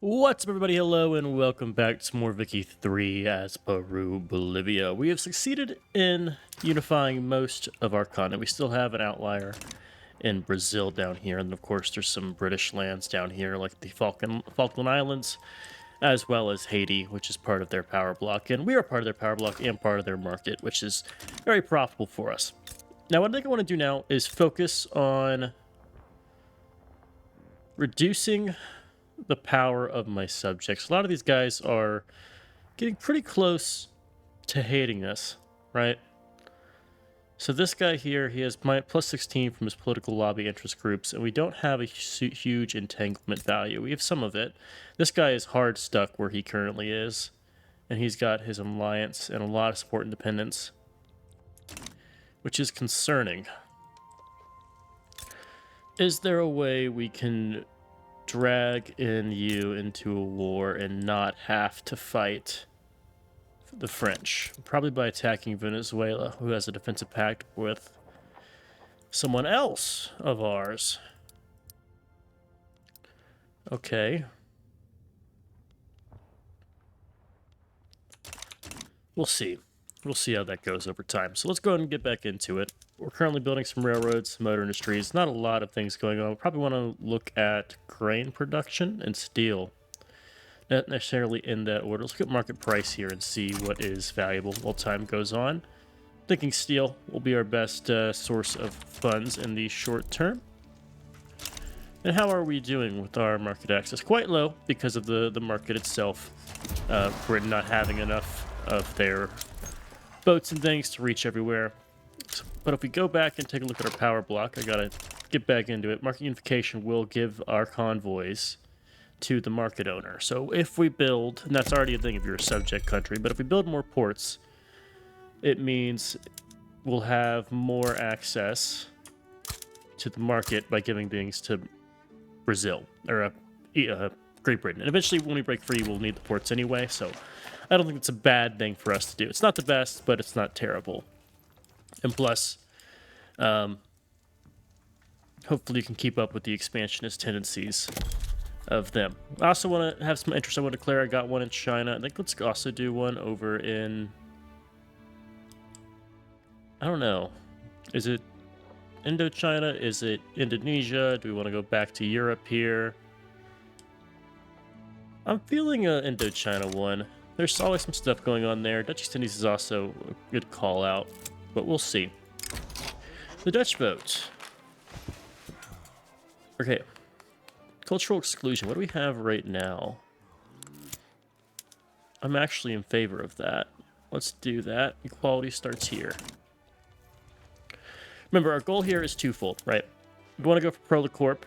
What's up, everybody? Hello, and welcome back to more Vicky 3 as Peru-Bolivia. We have succeeded in unifying most of our continent. We still have an outlier in Brazil down here, and of course there's some British lands down here, like the Falkland Islands, as well as Haiti, which is part of their power block. And we are part of their power block and part of their market, which is very profitable for us. Now, what I think I want to do now is focus on reducing the power of my subjects. A lot of these guys are getting pretty close to hating us, right? So this guy here, he has plus 16 from his political lobby interest groups, and we don't have a huge entanglement value. We have some of it. This guy is hard stuck where he currently is, and he's got his alliance and a lot of support independence, which is concerning. Is there a way we can drag you into a war and not have to fight the French? Probably by attacking Venezuela, who has a defensive pact with someone else of ours. Okay. We'll see. We'll see how that goes over time. So let's go ahead and get back into it. We're currently building some railroads, motor industries. Not a lot of things going on. We probably want to look at grain production and steel. Not necessarily in that order. Let's look at market price here and see what is valuable while time goes on. Thinking steel will be our best source of funds in the short term. And how are we doing with our market access? Quite low because of the market itself. Britain not having enough of their boats and things to reach everywhere. But if we go back and take a look at our power block, I gotta get back into it. Market unification will give our convoys to the market owner. So if we build, and that's already a thing if you're a subject country, but if we build more ports, it means we'll have more access to the market by giving things to Brazil, or Great Britain. And eventually when we break free, we'll need the ports anyway, so I don't think it's a bad thing for us to do. It's not the best, but it's not terrible. And plus, hopefully you can keep up with the expansionist tendencies of them. I also want to have some interest. I want to declare I got one in China. I think let's also do one over in... I don't know. Is it Indochina? Is it Indonesia? Do we want to go back to Europe here? I'm feeling an Indochina one. There's always some stuff going on there. Dutch East Indies is also a good call out, but we'll see. The Dutch vote. Okay. Cultural exclusion. What do we have right now? I'm actually in favor of that. Let's do that. Equality starts here. Remember, our goal here is twofold, right? We want to go for Prolicorp,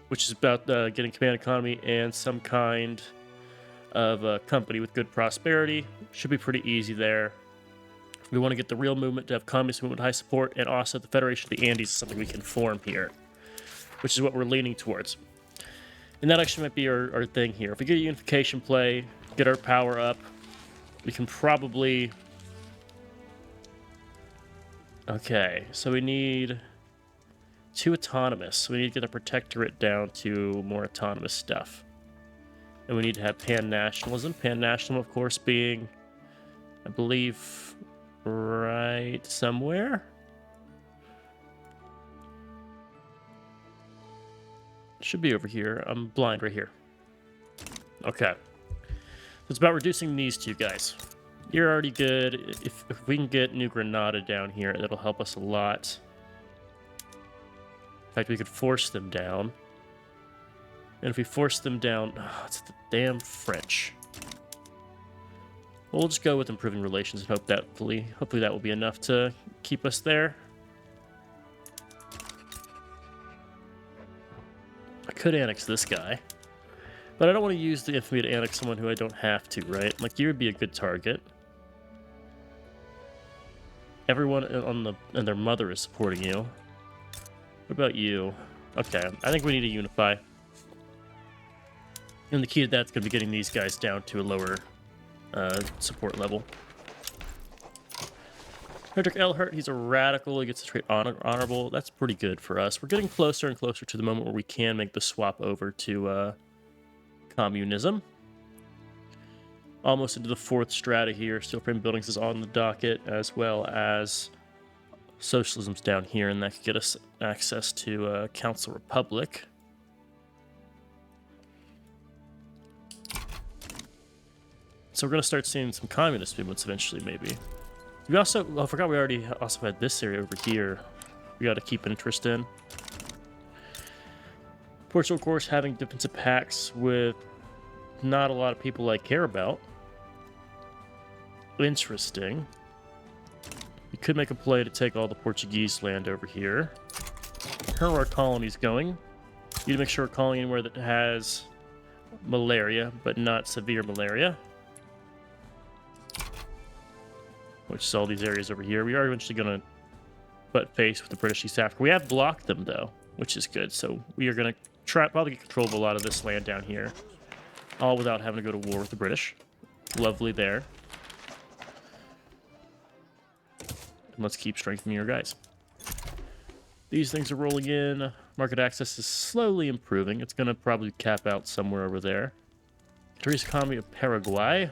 which is about getting command economy and some kind of a company with good prosperity. Should be pretty easy there. We want to get the real movement to have communist movement with high support, and also the Federation of the Andes is something we can form here, which is what we're leaning towards. And that actually might be our thing here. If we get a unification play, get our power up, we can probably... Okay, so we need 2 autonomous. So we need to get a protectorate down to more autonomous stuff. And we need to have pan-nationalism. Pan-national, of course, being, I believe, right somewhere. Should be over here. I'm blind right here. Okay. It's about reducing these two guys. You're already good. If we can get New Granada down here, that'll help us a lot. In fact, we could force them down. And if we force them down... Oh, it's the damn French. We'll just go with improving relations and hope that hopefully that will be enough to keep us there. I could annex this guy. But I don't want to use the infamy to annex someone who I don't have to, right? Like, you would be a good target. Everyone and their mother is supporting you. What about you? Okay, I think we need to unify. And the key to that's going to be getting these guys down to a lower support level. Frederick Elhart, he's a radical. He gets to trade honorable. That's pretty good for us. We're getting closer and closer to the moment where we can make the swap over to communism. Almost into the fourth strata here. Steel frame buildings is on the docket, as well as socialism's down here, and that could get us access to Council Republic. So we're going to start seeing some communist movements eventually, maybe. We also, I forgot we already also had this area over here. We got to keep interest in. Portugal, of course, having defensive pacts with not a lot of people I care about. Interesting. We could make a play to take all the Portuguese land over here. Where are our colonies going? Need to make sure we're calling anywhere that has malaria, but not severe malaria. Which is all these areas over here. We are eventually going to butt face with the British East Africa. We have blocked them, though, which is good. So we are going to try probably get control of a lot of this land down here. All without having to go to war with the British. Lovely there. And let's keep strengthening your guys. These things are rolling in. Market access is slowly improving. It's going to probably cap out somewhere over there. Country's economy of Paraguay.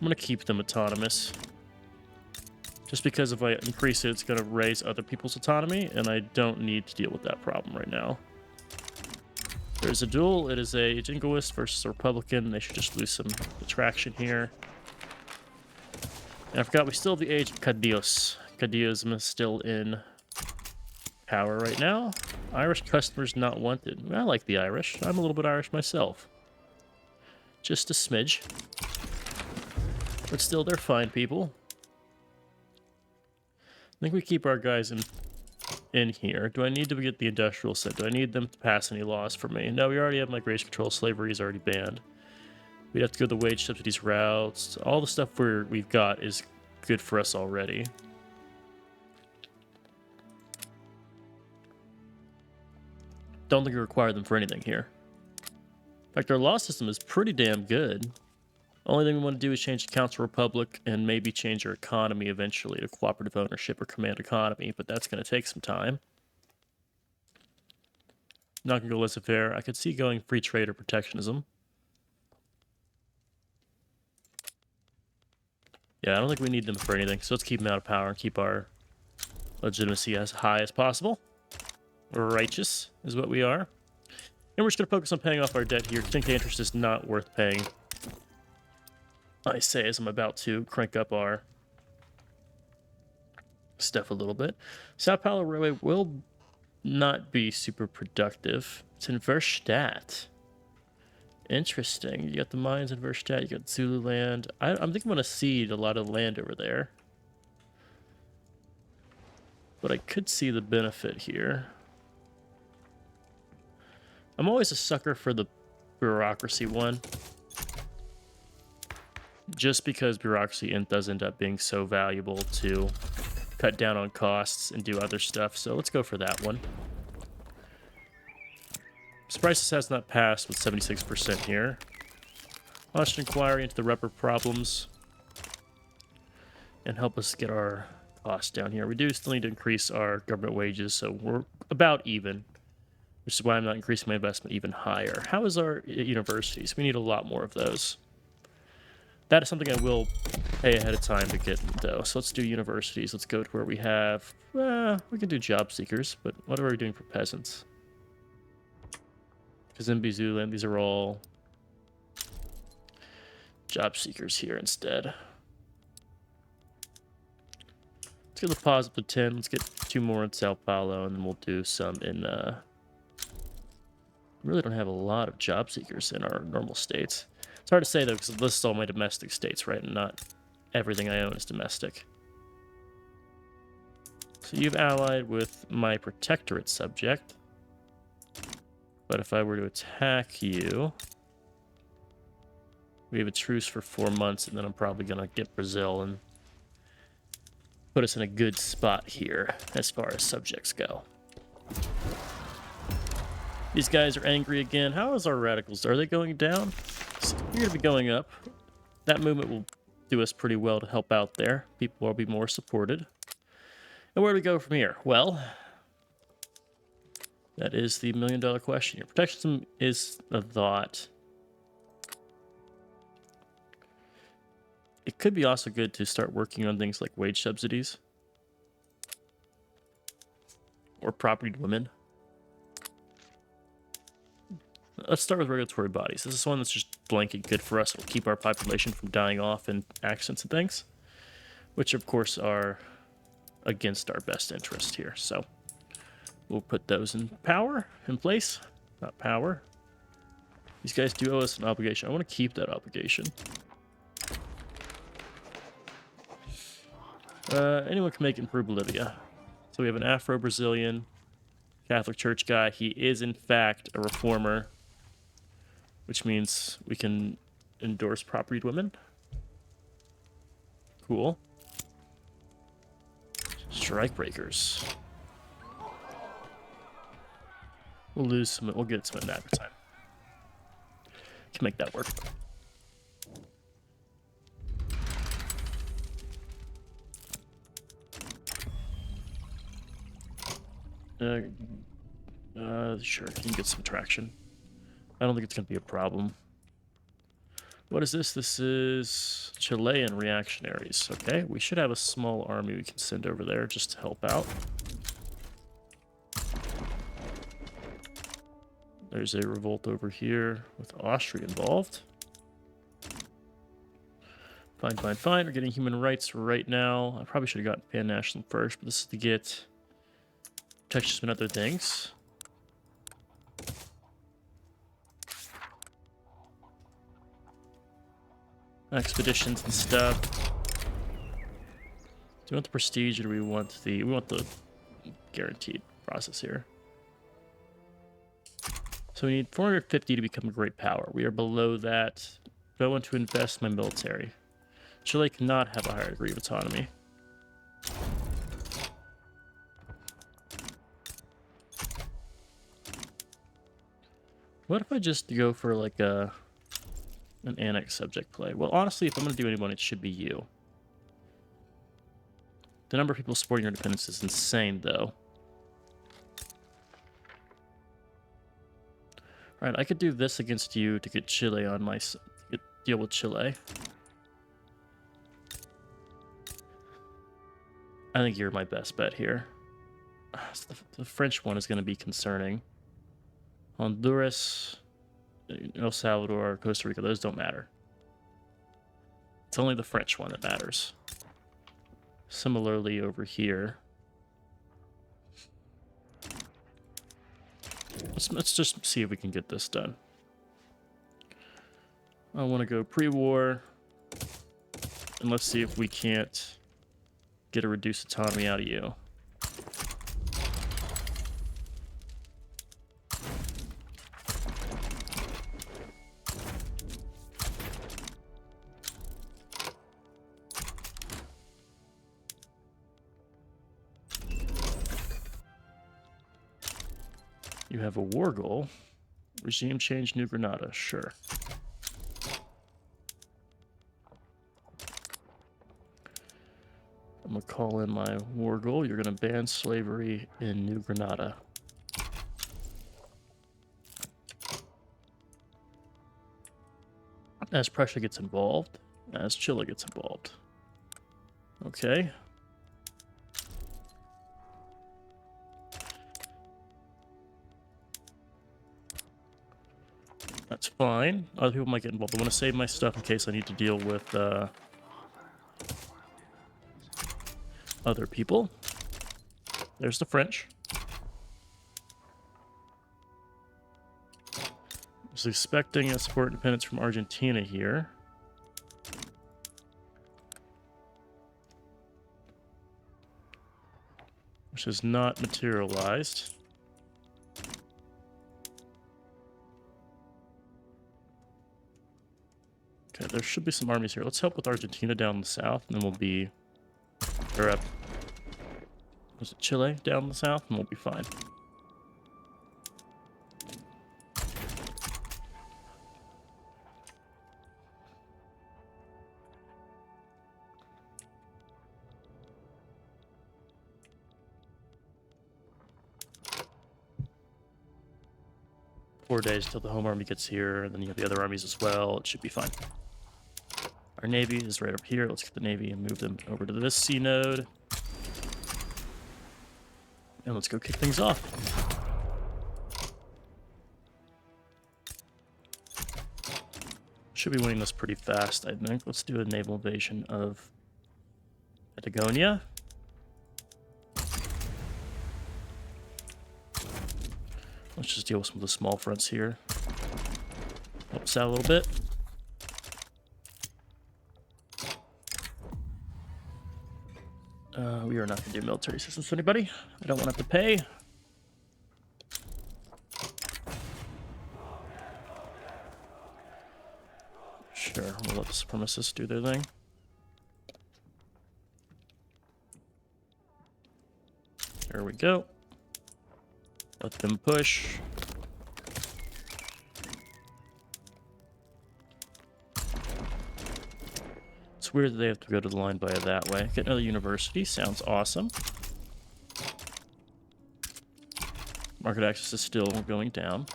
I'm going to keep them autonomous. Just because if I increase it, it's going to raise other people's autonomy, and I don't need to deal with that problem right now. There's a duel. It is a jingoist versus a Republican. They should just lose some attraction here. And I forgot we still have the age of Cadillos. Cadillism is still in power right now. Irish customers not wanted. I like the Irish. I'm a little bit Irish myself. Just a smidge. But still, they're fine people. I think we keep our guys in here. Do I need to get the industrial set? Do I need them to pass any laws for me? No, we already have migration control. Slavery is already banned. We'd have to go the wage subsidies routes. All the stuff we've got is good for us already. Don't think we require them for anything here. In fact, our law system is pretty damn good. Only thing we want to do is change the Council Republic and maybe change our economy eventually to cooperative ownership or command economy, but that's going to take some time. Not going to go laissez-faire. I could see going free trade or protectionism. Yeah, I don't think we need them for anything, so let's keep them out of power and keep our legitimacy as high as possible. Righteous is what we are. And we're just going to focus on paying off our debt here. 10k interest is not worth paying. I say as I'm about to crank up our stuff a little bit. Sao Paulo Railway will not be super productive. It's in Verstadt. Interesting. You got the mines in Verstadt. You got Zululand. I'm thinking I'm going to cede a lot of land over there. But I could see the benefit here. I'm always a sucker for the bureaucracy one. Just because bureaucracy does end up being so valuable to cut down on costs and do other stuff. So let's go for that one. Surprise has not passed with 76% here. Launch an inquiry into the rubber problems and help us get our costs down here. We do still need to increase our government wages, so we're about even, which is why I'm not increasing my investment even higher. How is our universities? We need a lot more of those. That is something I will pay ahead of time to get, though. So let's do universities. Let's go to where we have... we can do job seekers, but what are we doing for peasants? Kazimbi, Zululand, these are all job seekers here instead. Let's get the positive to 10. Let's get 2 more in Sao Paulo, and then we'll do some in... We really don't have a lot of job seekers in our normal states. It's hard to say, though, because this is all my domestic states, right? And not everything I own is domestic. So you've allied with my protectorate subject. But if I were to attack you... We have a truce for 4 months, and then I'm probably going to get Brazil and put us in a good spot here as far as subjects go. These guys are angry again. How is our radicals? Are they going down? You're going to be going up. That movement will do us pretty well to help out there. People will be more supported. And where do we go from here? Well, That is the million-dollar question. Your protectionism is a thought. It could be also good to start working on things like wage subsidies or property women. Let's start with regulatory bodies. This is one that's just blanket good for us. It'll keep our population from dying off in accidents and things, which of course are against our best interest here. So we'll put those in place. Not power. These guys do owe us an obligation. I want to keep that obligation. Anyone can make it in Peru-Bolivia. So we have an Afro-Brazilian Catholic Church guy. He is, in fact, a reformer, which means we can endorse propertied women. Cool. Strike breakers. We'll lose some. We'll get some in that time. Can make that work. Sure, can get some traction. I don't think it's going to be a problem. What is this? This is Chilean reactionaries. Okay, we should have a small army we can send over there just to help out. There's a revolt over here with Austria involved. Fine, fine, fine. We're getting human rights right now. I probably should have gotten pan-national first, but this is to get protectionism and other things. Expeditions and stuff. Do we want the prestige or do we want the... We want the guaranteed process here. So we need 450 to become a great power. We are below that. Do I want to invest in my military? Chile cannot have a higher degree of autonomy. What if I just go for like an annex subject play? Well, honestly, if I'm going to do anyone, it should be you. The number of people supporting your independence is insane, though. Alright, I could do this against you to get Chile on my... deal with Chile. I think you're my best bet here. The French one is going to be concerning. Honduras, El Salvador, Costa Rica, those don't matter. It's only the French one that matters. Similarly over here. Let's just see if we can get this done. I want to go pre-war. And let's see if we can't get a reduced autonomy out of you. You have a war goal. Regime change New Granada. Sure. I'm going to call in my war goal. You're going to ban slavery in New Granada. As Prussia gets involved, as Chile gets involved. Okay. That's fine. Other people might get involved. I want to save my stuff in case I need to deal with other people. There's the French. I was expecting a support independence from Argentina here. Which has not materialized. Okay, there should be some armies here. Let's help with Argentina down in the south, and then we'll be... Or, was it Chile down in the south? And we'll be fine. 4 days till the home army gets here, and then you have the other armies as well. It should be fine. Our navy is right up here. Let's get the navy and move them over to this sea node. And let's go kick things off. Should be winning this pretty fast, I think. Let's do a naval invasion of Patagonia. Let's just deal with some of the small fronts here. Help us out a little bit. We are not going to do military assistance to anybody. I don't want to have to pay. Sure, we'll let the supremacists do their thing. There we go. Let them push. It's weird that they have to go to the line by that way. Get another university. Sounds awesome. Market access is still going down.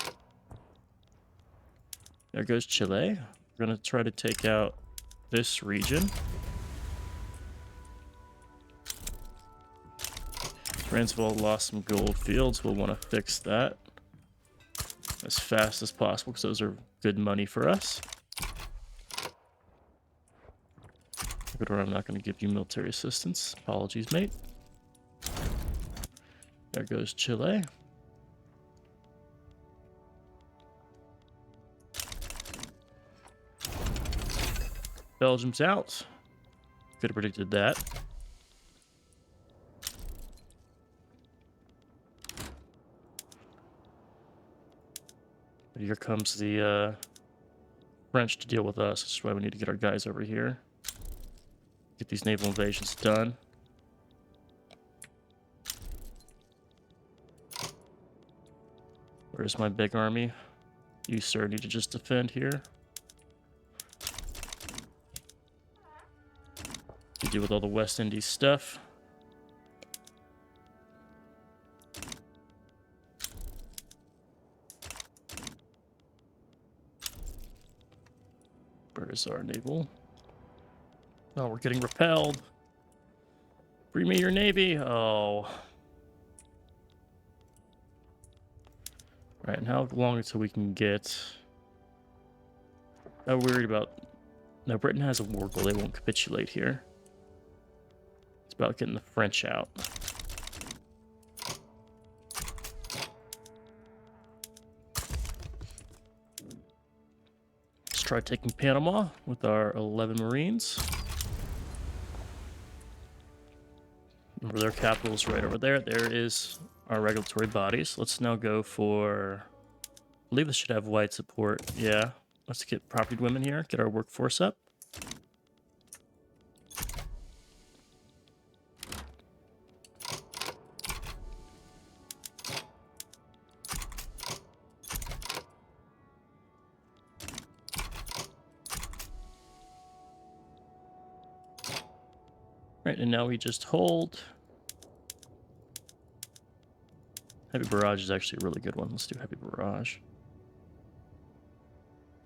There goes Chile. We're going to try to take out this region. Transvaal lost some gold fields. We'll want to fix that as fast as possible because those are good money for us. But I'm not going to give you military assistance. Apologies, mate. There goes Chile. Belgium's out. Could have predicted that. But here comes the French to deal with us. That's why we need to get our guys over here. Get these naval invasions done. Where's my big army? You, sir, need to just defend here. You deal with all the West Indies stuff. Where's our naval? Oh, we're getting repelled. Bring me your navy. Oh. Right, and how long until we can get... I'm worried about... No, Britain has a war goal. They won't capitulate here. It's about getting the French out. Let's try taking Panama with our 11 Marines. Remember, their capital is right over there. There is our regulatory bodies. Let's now go for... I believe this should have white support. Yeah. Let's get property women here. Get our workforce up. Right, and now we just hold. Heavy barrage is actually a really good one. Let's do heavy barrage.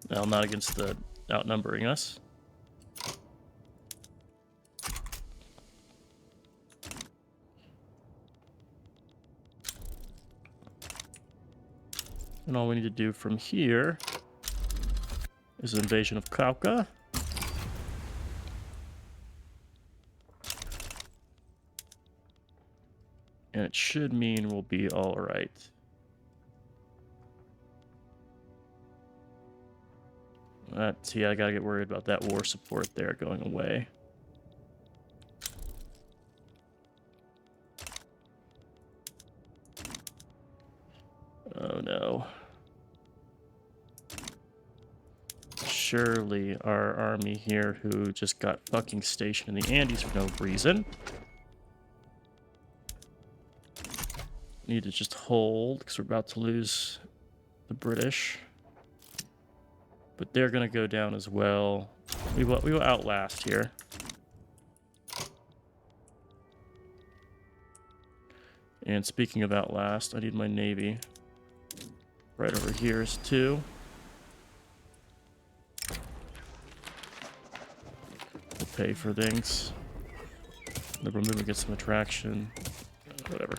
Now, not against the outnumbering us. And all we need to do from here is an invasion of Cauca. And it should mean we'll be all right. See, I gotta get worried about that war support there going away. Oh no. Surely our army here, who just got fucking stationed in the Andes for no reason, need to just hold because we're about to lose the British. But they're gonna go down as well. We will outlast here. And speaking of outlast, I need my navy. Right over here is 2. We'll pay for things. Liberal movement gets some attraction. Whatever.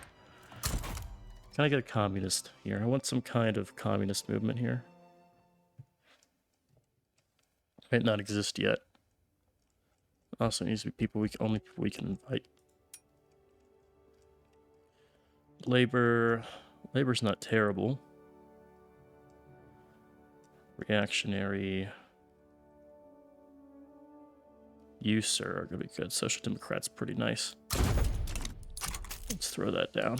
Can I get a communist here? I want some kind of communist movement here. Might not exist yet. Also needs to be people only people we can invite. Labor's not terrible. Reactionary. User are gonna be good. Social Democrats pretty nice. Let's throw that down.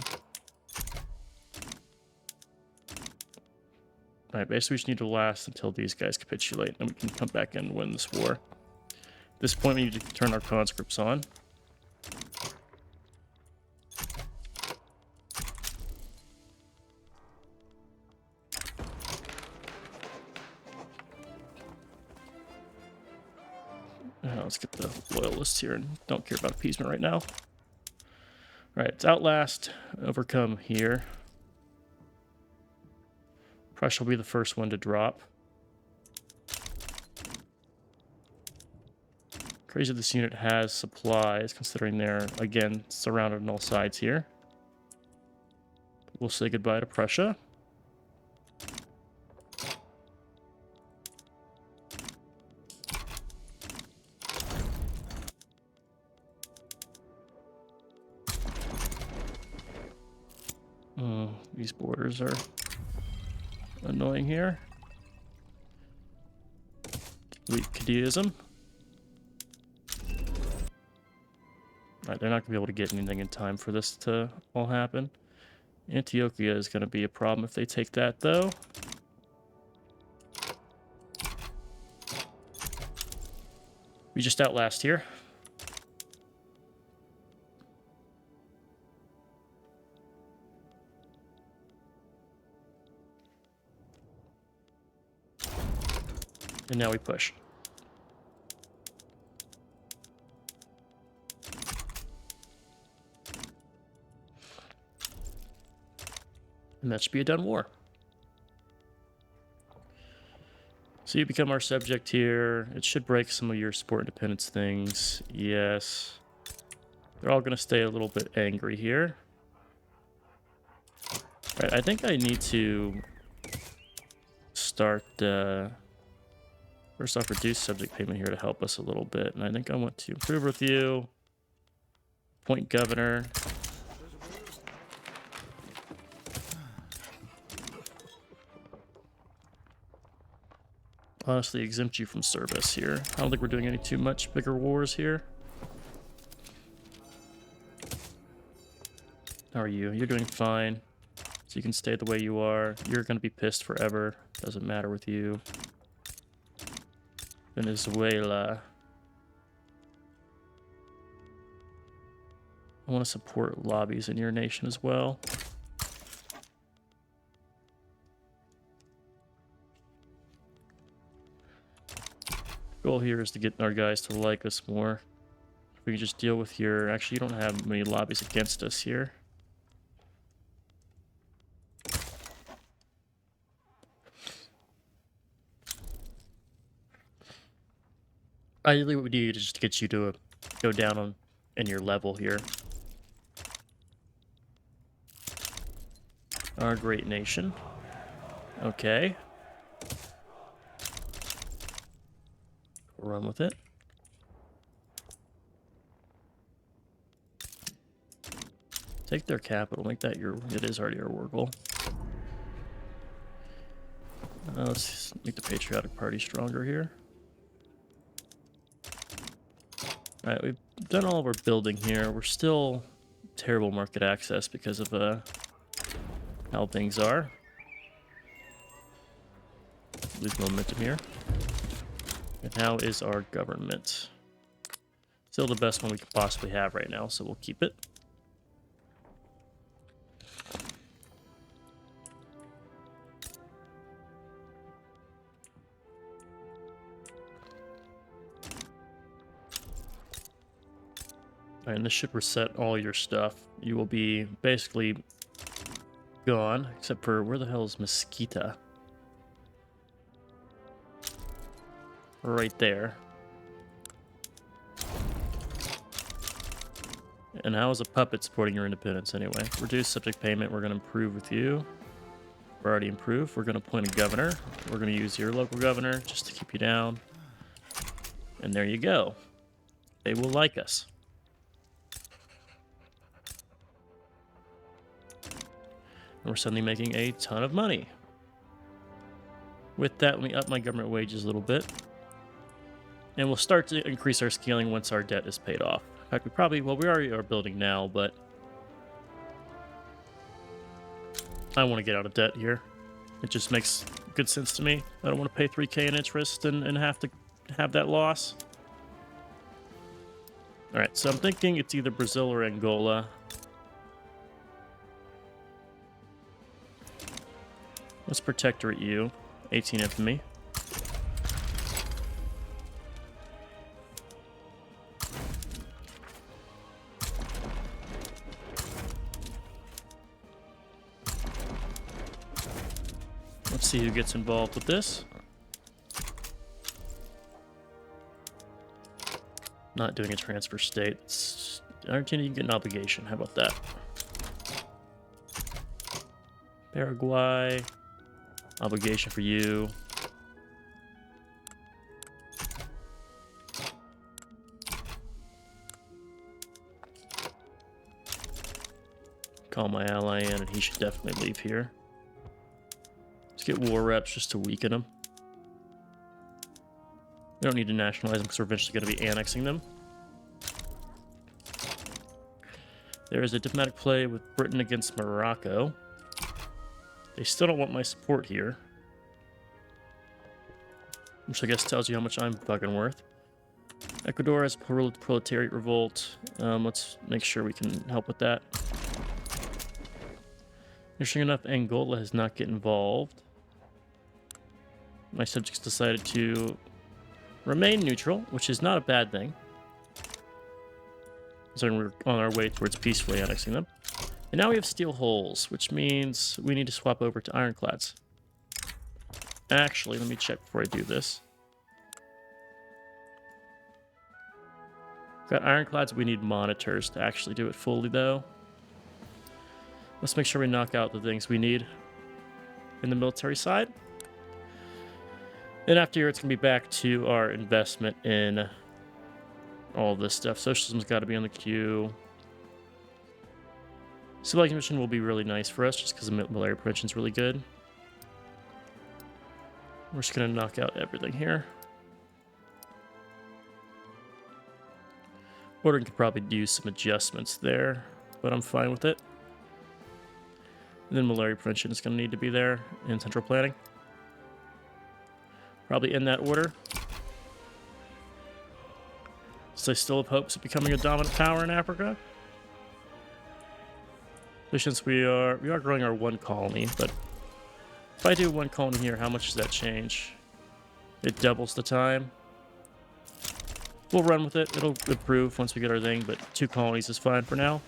Alright, basically we just need to last until these guys capitulate, and we can come back and win this war. At this point, we need to turn our conscripts on. Let's get the loyalists here and don't care about appeasement right now. Alright, it's Outlast, Overcome here. Prussia will be the first one to drop. Crazy this unit has supplies, considering they're, again, surrounded on all sides here. We'll say goodbye to Prussia. These borders are annoying here. Delete Cadeism. Alright, they're not going to be able to get anything in time for this to all happen. Antioquia is going to be a problem if they take that, though. We just outlast here. And now we push. And that should be a done war. So you become our subject here. It should break some of your sport independence things. Yes. They're all going to stay a little bit angry here. Right, I think I need to start... First off, reduce subject payment here to help us a little bit. And I think I want to improve with you. Appoint governor. Honestly, exempt you from service here. I don't think we're doing any too much bigger wars here. How are you? You're doing fine. So you can stay the way you are. You're going to be pissed forever. Doesn't matter with you. Venezuela. I want to support lobbies in your nation as well. Goal here is to get our guys to like us more. If we can just deal with your... Actually, you don't have many lobbies against us here. Ideally, what we need is just to get you to go down in your level here. Our great nation. Okay. We'll run with it. Take their capital. Make that your... It is already our war goal. Let's make the Patriotic Party stronger here. Alright, we've done all of our building here. We're still terrible market access because of how things are. Lose momentum here. And how is our government? Still the best one we could possibly have right now, so we'll keep it. And this should reset all your stuff. You will be basically gone, except for where the hell is Mesquita? Right there. And how is a puppet supporting your independence anyway? Reduce subject payment. We're going to improve with you. We're already improved. We're going to appoint a governor. We're going to use your local governor just to keep you down. And there you go. They will like us. And we're suddenly making a ton of money. With that, let me up my government wages a little bit. And we'll start to increase our scaling once our debt is paid off. In fact, we already are building now, but I want to get out of debt here. It just makes good sense to me. I don't want to pay 3K in interest and have to have that loss. All right, so I'm thinking it's either Brazil or Angola. Let's protectorate you. 18 infamy. Let's see who gets involved with this. Not doing a transfer state. Argentina, you can get an obligation. How about that? Paraguay. Obligation for you. Call my ally in, and he should definitely leave here. Let's get war reps just to weaken them. We don't need to nationalize them because we're eventually going to be annexing them. There is a diplomatic play with Britain against Morocco. They still don't want my support here. Which I guess tells you how much I'm fucking worth. Ecuador has proletariat revolt. Let's make sure we can help with that. Interesting enough, Angola has not get involved. My subjects decided to remain neutral, which is not a bad thing. So we're on our way towards peacefully annexing them. And now we have steel holes, which means we need to swap over to ironclads. Actually, let me check before I do this. Got ironclads, we need monitors to actually do it fully, though. Let's make sure we knock out the things we need in the military side. And after here, it's going to be back to our investment in all this stuff. Socialism's got to be on the queue. Civilization mission will be really nice for us just because the malaria prevention is really good. We're just going to knock out everything here. Ordering could probably use some adjustments there, but I'm fine with it. And then malaria prevention is going to need to be there in central planning. Probably in that order. So I still have hopes of becoming a dominant power in Africa. Since we are growing our one colony, but if I do one colony here, how much does that change? It doubles the time. We'll run with it. It'll improve once we get our thing, but 2 colonies is fine for now.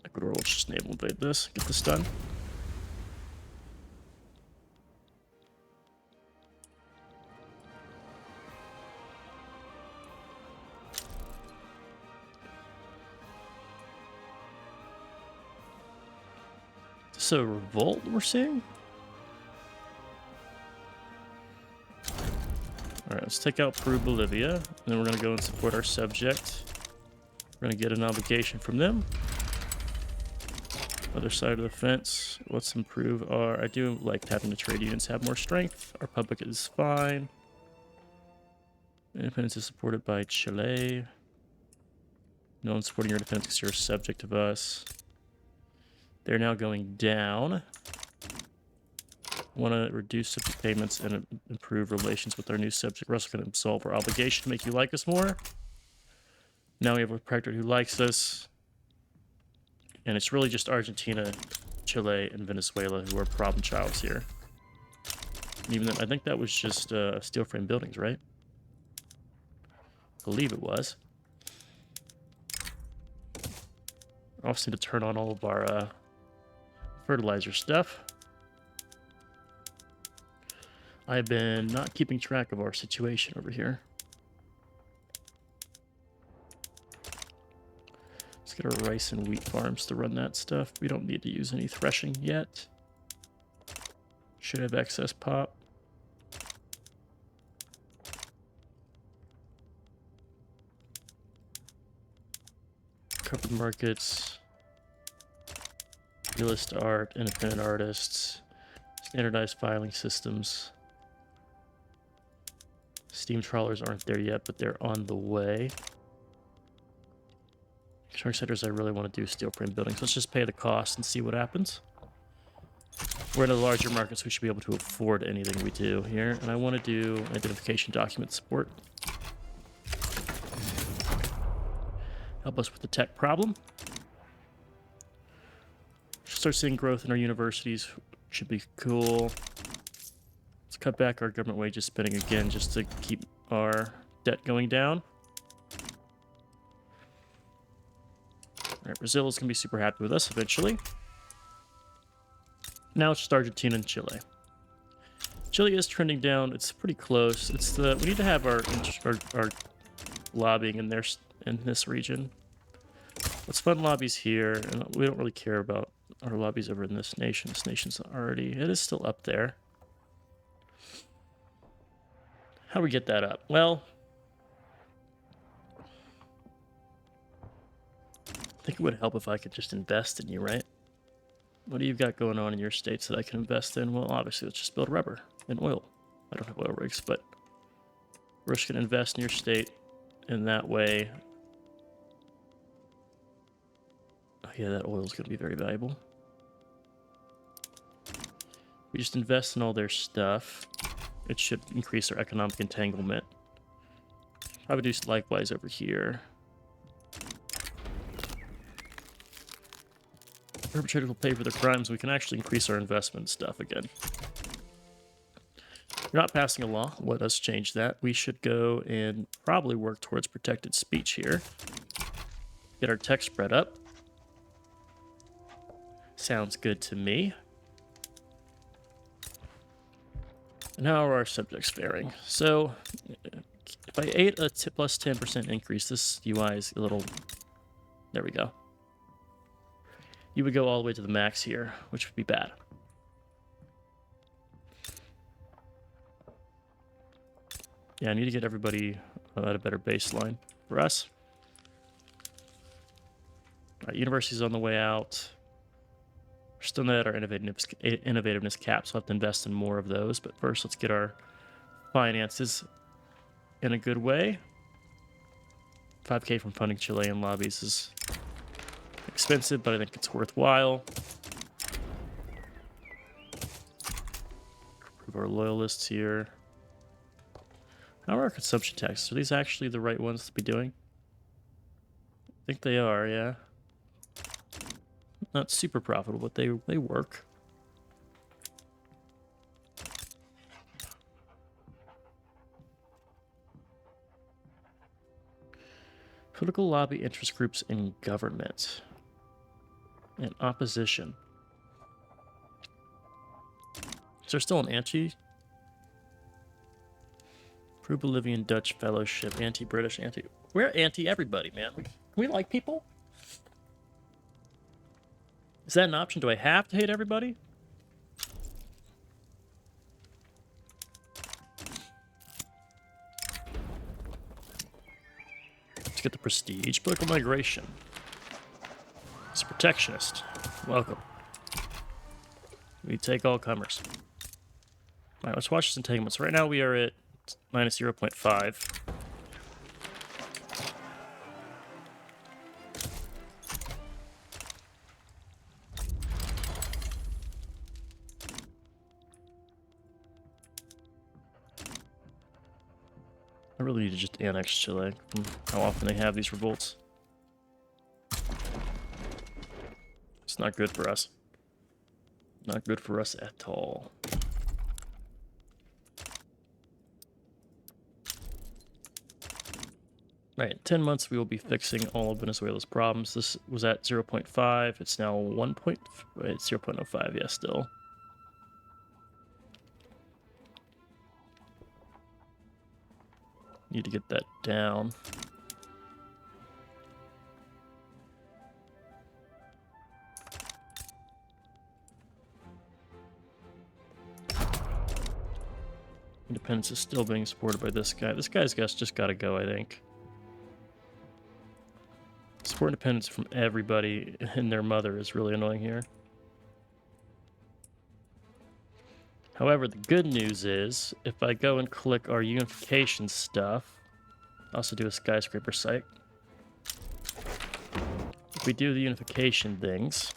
Ecuador will just naval invade this, get this done. So revolt we're seeing? Alright, let's take out Peru-Bolivia, and then we're going to go and support our subject. We're going to get an obligation from them. Other side of the fence. Let's improve our... I do like having the trade unions have more strength. Our public is fine. Independence is supported by Chile. No one's supporting your independence because you're a subject of us. They're now going down. Want to reduce subject payments and improve relations with our new subject. We're also going to absolve our obligation to make you like us more. Now we have a protectorate who likes us. And it's really just Argentina, Chile, and Venezuela who are problem childs here. And even though I think that was just steel frame buildings, right? I believe it was. I also need to turn on all of our fertilizer stuff. I've been not keeping track of our situation over here. Let's get our rice and wheat farms to run that stuff. We don't need to use any threshing yet. Should have excess pop. Covered markets. Realist art, independent artists, standardized filing systems. Steam trawlers aren't there yet, but they're on the way. Construction centers, I really want to do steel frame buildings. Let's just pay the cost and see what happens. We're in the larger markets, we should be able to afford anything we do here. And I want to do identification document support. Help us with the tech problem. Start seeing growth in our universities. Should be cool. Let's cut back our government wages spending again just to keep our debt going down. Alright, Brazil is going to be super happy with us eventually. Now it's just Argentina and Chile. Chile is trending down. It's pretty close. It's the we need to have our lobbying in this region. Let's fund lobbies here, and we don't really care about our lobbies over in this nation. This nation's already, it is still up there. How do we get that up? Well, I think it would help if I could just invest in you, right? What do you got going on in your states that I can invest in? Well, obviously, let's just build rubber and oil. I don't have oil rigs, but we're just going to invest in your state in that way. Oh, yeah, that oil is going to be very valuable. We just invest in all their stuff. It should increase our economic entanglement. Probably do likewise over here. Perpetrators will pay for their crimes. We can actually increase our investment stuff again. We're not passing a law. Let us change that. We should go and probably work towards protected speech here. Get our tech spread up. Sounds good to me. And how are our subjects faring? So, if I ate a plus 10% increase, this UI is a little... There we go. You would go all the way to the max here, which would be bad. Yeah, I need to get everybody at a better baseline for us. All right, university's on the way out. We're still not at our innovativeness cap, so I'll have to invest in more of those. But first, let's get our finances in a good way. 5K from funding Chilean lobbies is expensive, but I think it's worthwhile. Improve our loyalists here. How are our consumption taxes? Are these actually the right ones to be doing? I think they are, yeah. Not super profitable, but they work. Political lobby interest groups in government and opposition. Is there still an anti? Peru-Bolivian Dutch Fellowship, anti-British, anti... We're anti-everybody, man. Can we like people? Is that an option? Do I have to hate everybody? Let's get the prestige. Political migration. It's protectionist. Welcome. We take all comers. Alright, let's watch this entanglement. So right now we are at minus 0.5. I really need to just annex Chile from how often they have these revolts. It's not good for us. Not good for us at all. Right, in 10 months we will be fixing all of Venezuela's problems. This was at 0.5. It's now 1. It's 0.05, yeah, still. Need to get that down. Independence is still being supported by this guy. This guy's just got to go, I think. Support independence from everybody and their mother is really annoying here. However, the good news is, if I go and click our unification stuff, also do a skyscraper site. If we do the unification things,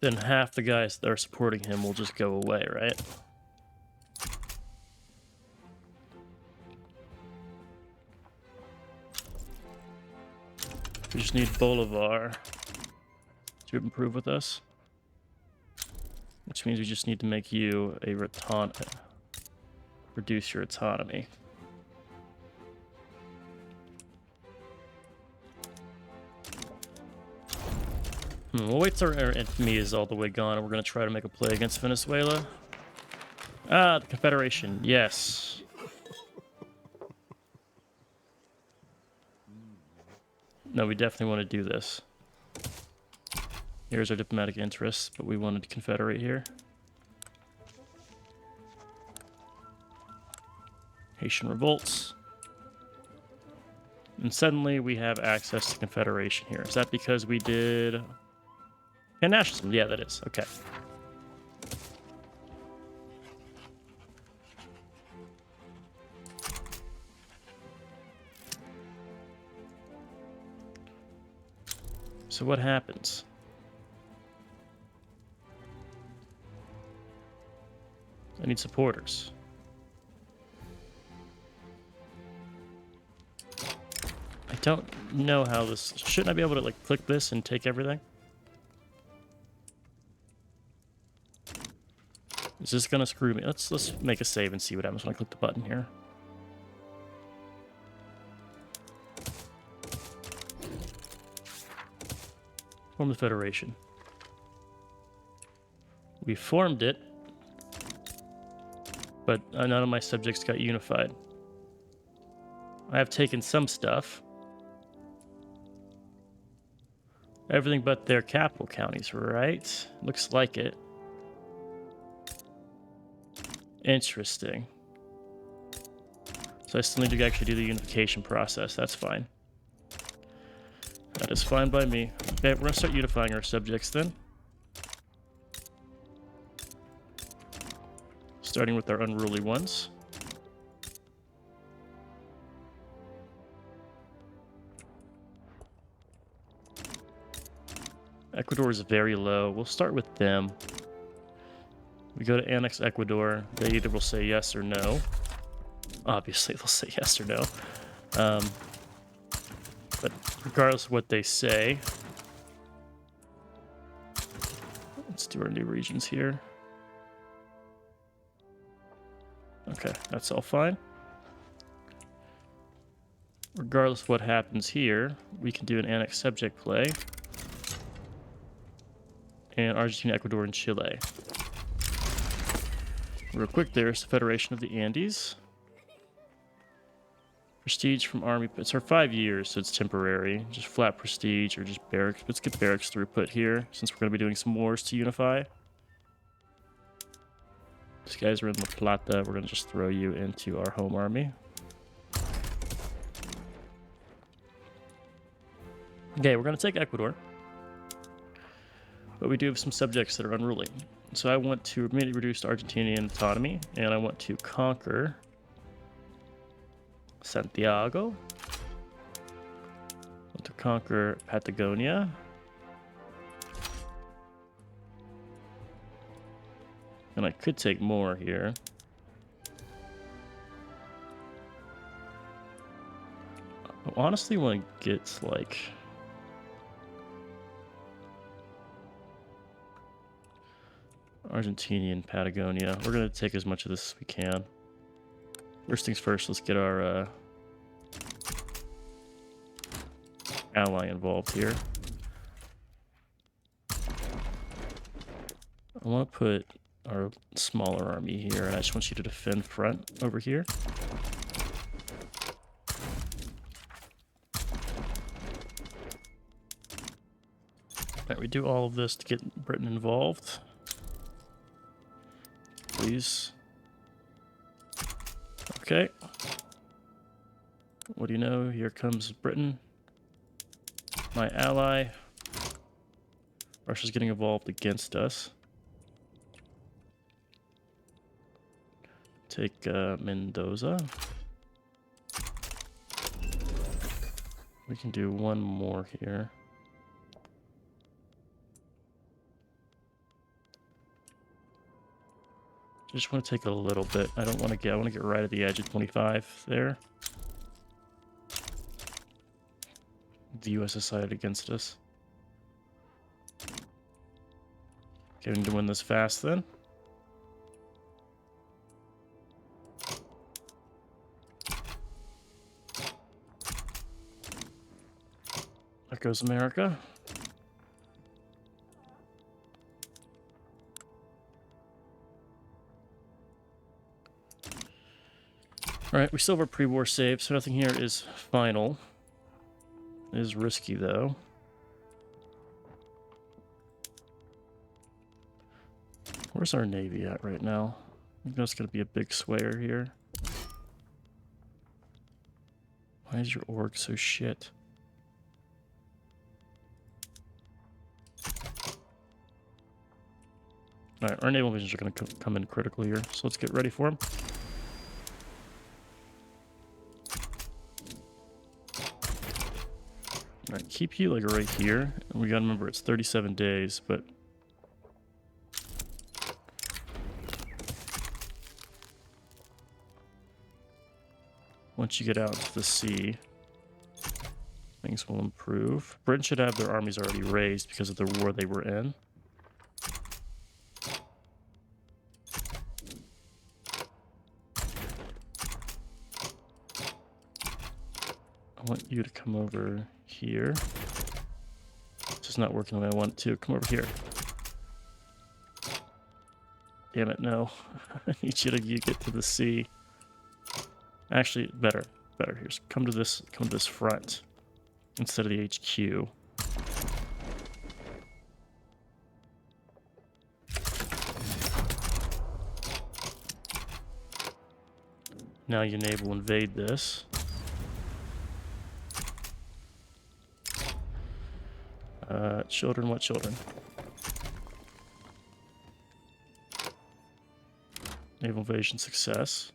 then half the guys that are supporting him will just go away, right? We just need Bolivar to improve with us. Which means we just need to make you a reduce your autonomy. We'll wait till our enemy is all the way gone, and we're going to try to make a play against Venezuela. Ah, the Confederation, yes. No, we definitely want to do this. Here's our diplomatic interests, but we wanted to confederate here. Haitian revolts. And suddenly we have access to confederation here. Is that because we did... nationalism? Yeah, that is. Okay. So what happens? I need supporters. I don't know how this... Shouldn't I be able to, like, click this and take everything? Is this gonna screw me? Let's make a save and see what happens when I click the button here. Form the Federation. We formed it, but none of my subjects got unified. I have taken some stuff. Everything but their capital counties, right? Looks like it. Interesting. So I still need to actually do the unification process. That's fine. That is fine by me. Okay, we're going to start unifying our subjects then. Starting with our unruly ones. Ecuador is very low. We'll start with them. We go to annex Ecuador. They either will say yes or no. Obviously, they'll say yes or no. But regardless of what they say, let's do our new regions here. Okay, that's all fine. Regardless of what happens here, we can do an annex subject play. And Argentina, Ecuador, and Chile. Real quick, there's the Federation of the Andes. Prestige from Army. It's for 5 years, so it's temporary. Just flat prestige or just barracks. Let's get barracks throughput here, since we're going to be doing some wars to unify. These guys are in La Plata. We're going to just throw you into our home army. Okay, we're going to take Ecuador. But we do have some subjects that are unruly. So I want to immediately reduce Argentinian autonomy, and I want to conquer Santiago. I want to conquer Patagonia. And I could take more here. I honestly want to get, like... Argentinian Patagonia. We're going to take as much of this as we can. First things first, let's get our ally involved here. I want to put our smaller army here, and I just want you to defend front over here. Alright, we do all of this to get Britain involved. Please. Okay. What do you know? Here comes Britain. My ally. Russia's getting involved against us. Take Mendoza. We can do one more here. Just want to take a little bit. I don't want to get. I want to get right at the edge of 25 there. The U.S. decided against us. Okay, we need to win this fast then. There goes America. Alright, we still have our pre-war save, so nothing here is final. It is risky, though. Where's our navy at right now? I think it's going to be a big swayer here. Why is your org so shit? Alright, our naval missions are going to come in critical here, so let's get ready for them. Alright, keep you like right here. We gotta remember it's 37 days, but once you get out to the sea, things will improve. Britain should have their armies already raised because of the war they were in. I want you to come over here. It's just not working the way I want it to. Come over here. Damn it, no. I need you to get to the sea. Actually, better. Here, come to this front instead of the HQ. Now your navy will invade this. Children, what children? Naval invasion success.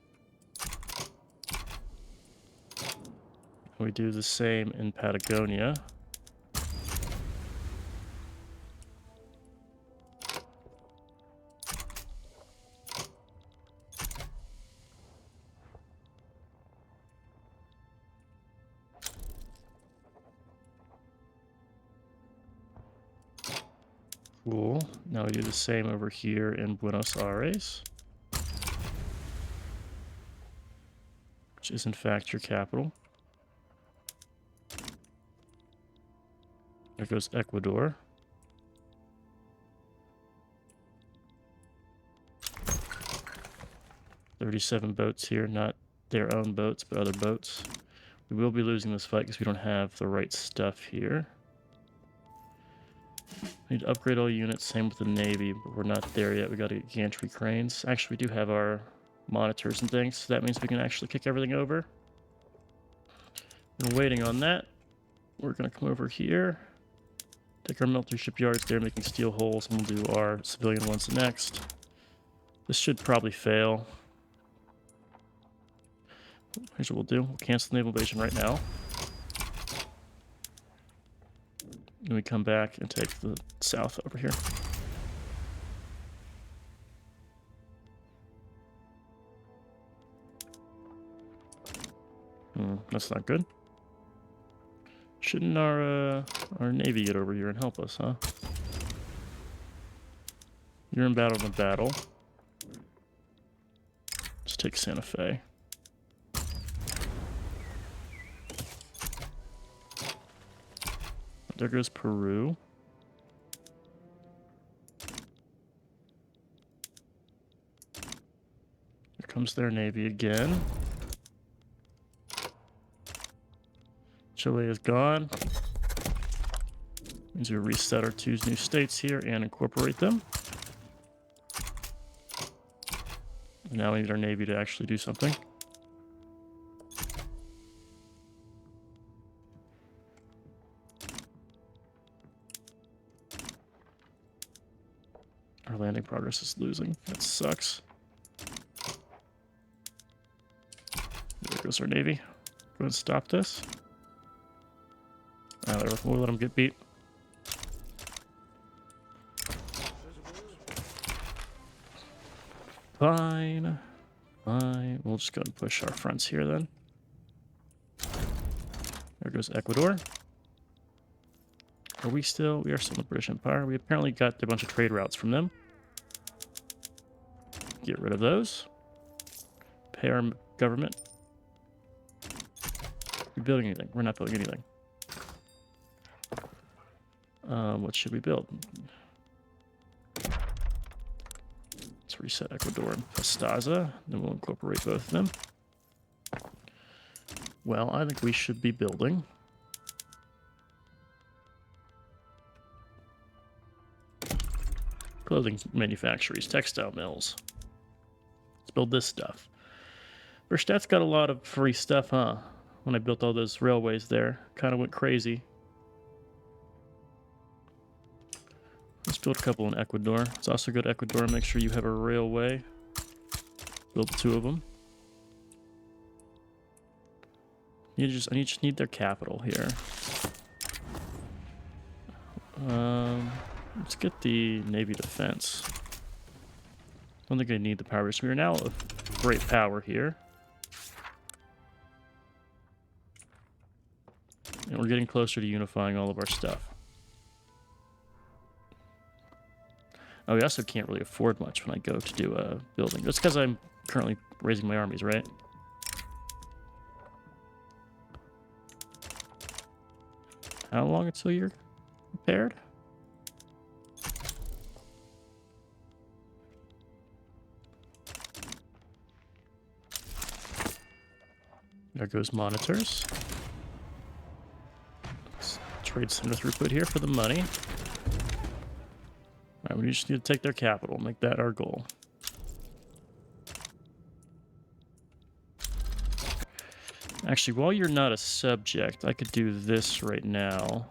We do the same in Patagonia. Cool. Now we do the same over here in Buenos Aires, which is in fact your capital. There goes Ecuador. $37 boats here, not their own boats, but other boats. We will be losing this fight because we don't have the right stuff here. We need to upgrade all units, same with the Navy, but we're not there yet. We got to get gantry cranes. Actually, we do have our monitors and things, so that means we can actually kick everything over. Been waiting on that. We're going to come over here, take our military shipyards there, making steel holes, and we'll do our civilian ones next. This should probably fail. Here's what we'll do. We'll cancel the naval invasion right now. And we come back and take the south over here. That's not good. Shouldn't our navy get over here and help us, huh? You're in battle in the battle. Let's take Santa Fe. there goes Peru. Here comes their navy again. Chile is gone. Means we reset our 2 new states here and incorporate them. And now we need our navy to actually do something. Our landing progress is losing. That sucks. There goes our navy. Go ahead and stop this. We'll let them get beat. Fine. Fine. We'll just go and push our fronts here then. There goes Ecuador. Are we still? We are still in the British Empire. We apparently got a bunch of trade routes from them. Get rid of those. Pay our government. Are we building anything? We're not building anything. What should we build? Let's reset Ecuador and Pastaza. Then we'll incorporate both of them. Well, I think we should be building clothing manufactories, textile mills. Let's build this stuff. Verstadt's got a lot of free stuff, huh? When I built all those railways there, kind of went crazy. Let's build a couple in Ecuador. Let's also go to Ecuador and make sure you have a railway. Build 2 of them. I just need their capital here. Let's get the Navy defense. I don't think I need the power. So we are now a great power here. And we're getting closer to unifying all of our stuff. Oh, we also can't really afford much when I go to do a building. That's because I'm currently raising my armies, right? How long until you're prepared? There goes monitors. Let's trade center throughput here for the money. Alright, we just need to take their capital, make that our goal. Actually, while you're not a subject, I could do this right now.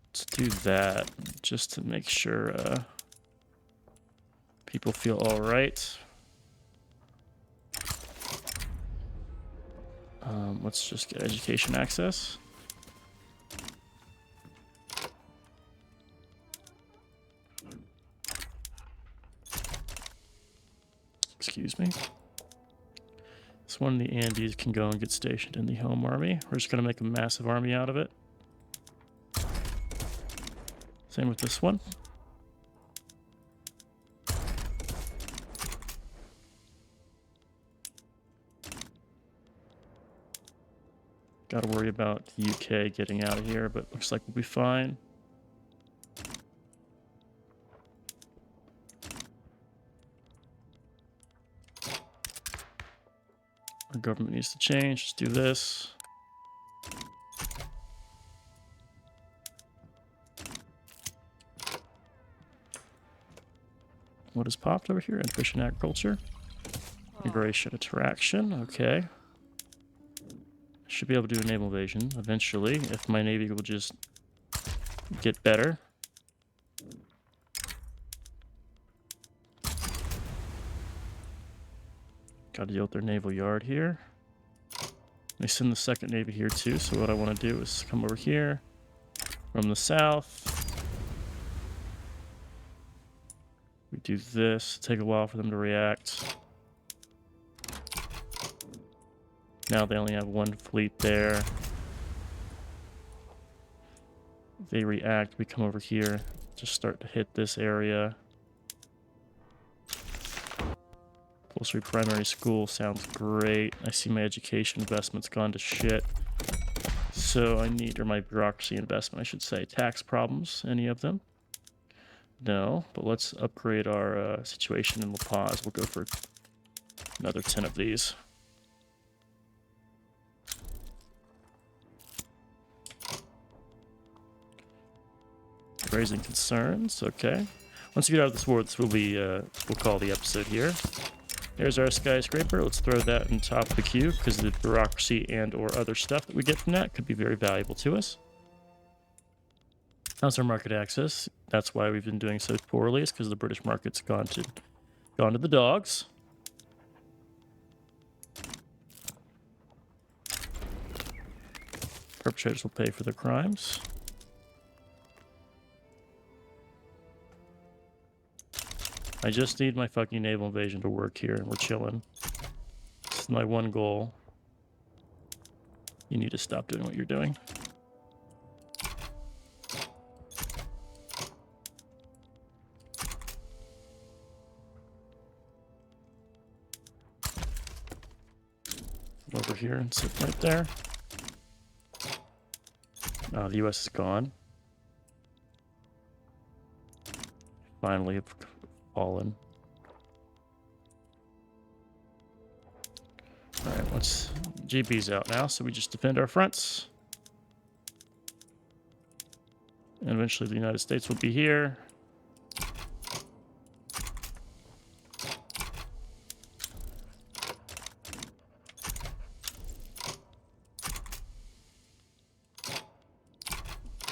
Let's do that, just to make sure people feel alright. Let's just get education access. Excuse me. This one in the Andes can go and get stationed in the home army. We're just going to make a massive army out of it. Same with this one. Got to worry about the UK getting out of here, but looks like we'll be fine. Our government needs to change. Let's do this. What has popped over here? Efficient agriculture. Immigration attraction. Okay. Should be able to do a naval invasion eventually if my navy will just get better. Got to deal with their naval yard here. They send the second navy here too, so what I want to do is come over here from the south. We do this. Take a while for them to react. Now they only have 1 fleet there. They react. We come over here. Just start to hit this area. Upholstery primary school sounds great. I see my education investment's gone to shit. So I need, or my bureaucracy investment, I should say. Tax problems, any of them? No, but let's upgrade our situation in La Paz. We'll go for another 10 of these. Raising concerns, okay. Once we get out of this war, this will be, we'll call the episode here. There's our skyscraper. Let's throw that on top of the queue, because the bureaucracy and or other stuff that we get from that could be very valuable to us. How's our market access? That's why we've been doing so poorly, is because the British market's gone to the dogs. Perpetrators will pay for their crimes. I just need my fucking naval invasion to work here, and we're chilling. This is my one goal. You need to stop doing what you're doing. Over here and sit right there. The U.S. is gone. Finally have fallen. Alright, let's... GB's out now, so we just defend our fronts. And eventually the United States will be here.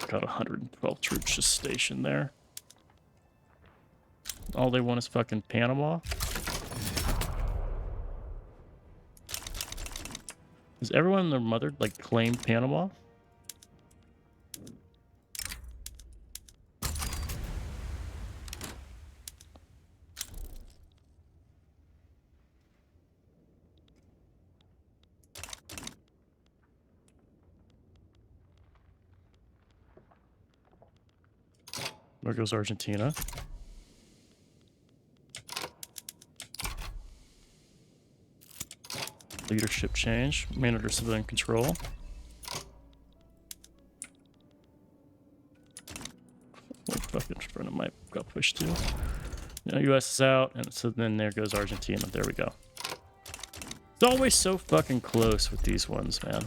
Got 112 troops just stationed there. All they want is fucking Panama. Does everyone and their mother, like, claim Panama? There goes Argentina. Leadership change. Man under civilian control. Oh, fucking front of my got pushed too. Now US is out, and so then there goes Argentina. There we go. It's always so fucking close with these ones, man.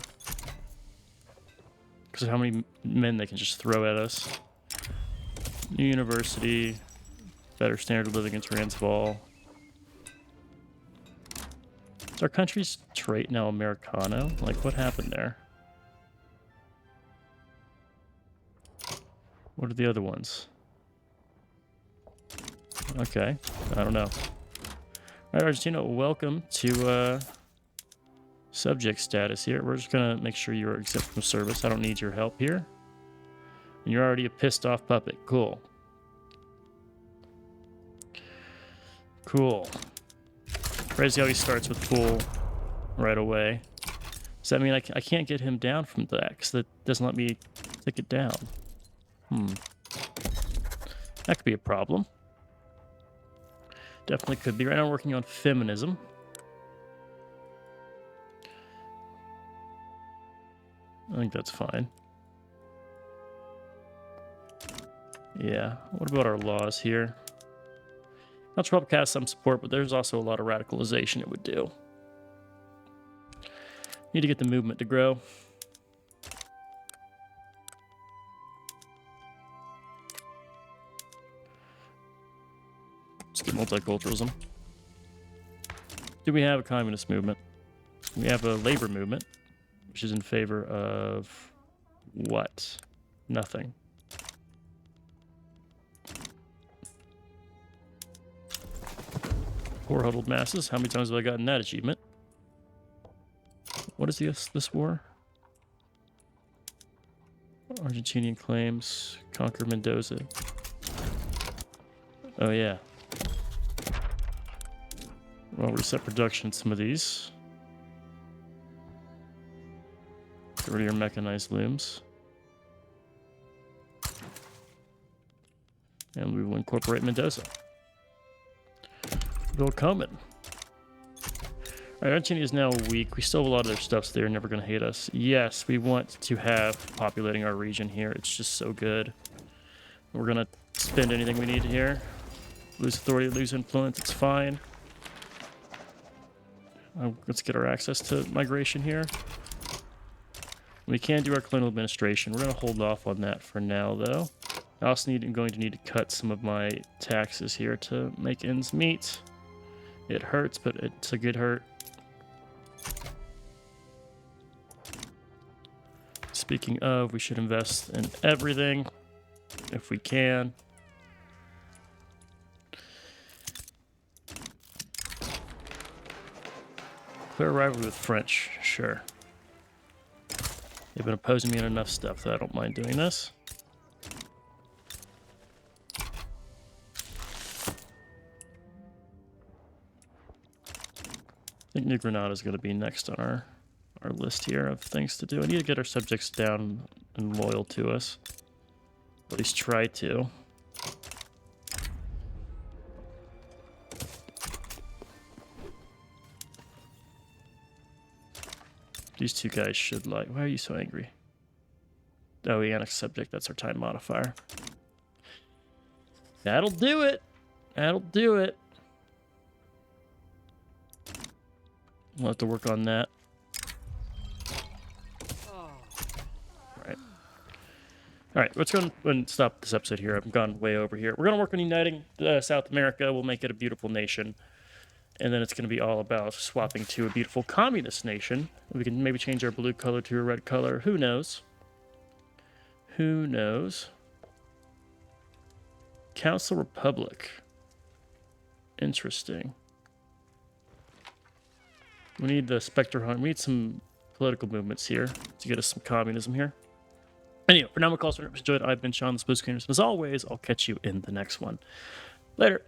Because of how many men they can just throw at us. New university, better standard of living in Transvaal. Is our country's trait now Americano? Like, what happened there? What are the other ones? Okay, I don't know. Alright, Argentina, welcome to subject status here. We're just gonna make sure you're exempt from service. I don't need your help here. And you're already a pissed off puppet. Cool. Cool. Crazy how he starts with full right away. Does that mean I can't get him down from that? Because that doesn't let me take it down. That could be a problem. Definitely could be. Right now I'm working on feminism. I think that's fine. Yeah, what about our laws here? Not probably has some support, but there's also a lot of radicalization it would do. Need to get the movement to grow. Let's get multiculturalism. Do we have a communist movement? We have a labor movement, which is in favor of what? Nothing. Poor huddled masses. How many times have I gotten that achievement? What is this war? Argentinian claims. Conquer Mendoza. Oh, yeah. Well, reset production in some of these. Get rid of your mechanized looms. And we will incorporate Mendoza. Willkommen. Alright, Argentina is now weak. We still have a lot of their stuff, so they're never going to hate us. Yes, we want to have populating our region here. It's just so good. We're going to spend anything we need here. Lose authority, lose influence, it's fine. Let's get our access to migration here. We can do our colonial administration. We're going to hold off on that for now, though. I also going to need to cut some of my taxes here to make ends meet. It hurts, but it's a good hurt. Speaking of, we should invest in everything if we can. Clear rivalry with French, sure. They've been opposing me on enough stuff that I don't mind doing this. I think New Granada is going to be next on our list here of things to do. I need to get our subjects down and loyal to us. At least try to. These two guys should like... Why are you so angry? Oh, we annexed subject. That's our time modifier. That'll do it. That'll do it. We'll have to work on that. Alright, let's go and stop this episode here. I've gone way over here. We're going to work on uniting South America. We'll make it a beautiful nation. And then it's going to be all about swapping to a beautiful communist nation. We can maybe change our blue color to a red color. Who knows? Who knows? Council Republic. Interesting. We need the Spectre Hunt. We need some political movements here to get us some communism here. Anyway, for now, I'm going to call it. Enjoyed. I've been Sean, the Spooks Creators. As always, I'll catch you in the next one. Later.